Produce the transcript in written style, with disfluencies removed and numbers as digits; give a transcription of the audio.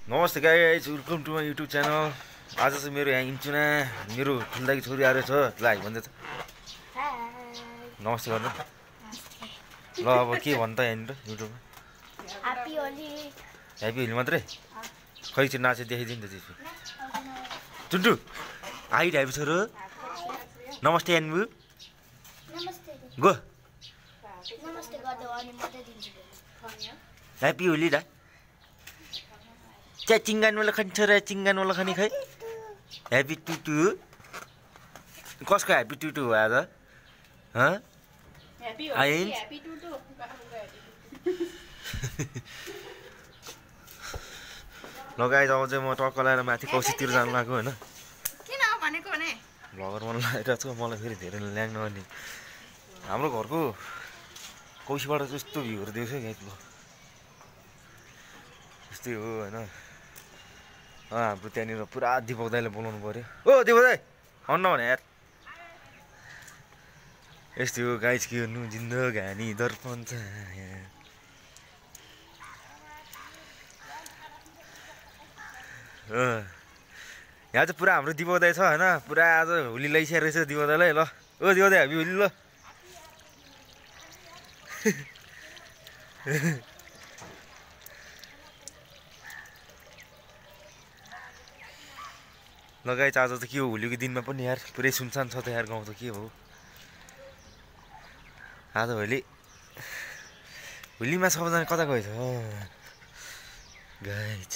नमस्ते guys, welcome to my YouTube channel. आज चाहिँ मेरो यहाँ इन्चुना मेरो ठुल्दाकी छोरी आएर छ। लाइ भन्दै छ नमस्ते गर्नु। ल अब के भन् त यहाँनिर युट्युबमा ह्यापी होली। ह्यापी होली मात्रै? खै चाहिँ नाचे देखाइदिनु नि त त्यसपछि। टुन्टु हाइट ह्यापी छोरो। नमस्ते यान्बु। नमस्ते। गो नमस्ते गर्दै अनि म चाहिँ दिन्छु। ह्यापी होली दा। चिया चिङ्गान वाला खाने छोरा, चिङ्गान वाला खाने खै। ह्यापी टुटु। कसको ह्यापी टुटु हो आज? आइन लगाएँ। अब चाहिँ म टक्क लगाएर माथि कौशीतिर जानु लाग्यो होइन। किन भनेको भने भ्लगर मन लगाइरहेको छु। मलाई फेरि धेरै ल्याङ नगर्ने। हाम्रो घरको कौशीबाट त्यस्तो भ्यूहरू देख्छ क्या। त्यस्तै हो होइन। हाम्रो त्यहाँनिर पुरा दिपक दाईले बोलाउनु पऱ्यो। ओ दिपक दाई आउनु भने यार। यस्तै हो गाइस, के गर्नु, जिन्दगानी दर्पण छ। यहाँ चाहिँ पुरा हाम्रो दिपक दाई छ होइन। पुरा आज होली लगाइसकेको रहेछ दिपक दाईलाई। ल ओ दिपक दाई ह्यापी होली। ल लगाइछ। आज त के हो, होलीको दिनमा पनि यार पुरै सुनसान छ त यार गाउँ त। के हो आज होलीमा सबैजना कता गएछ गाइज?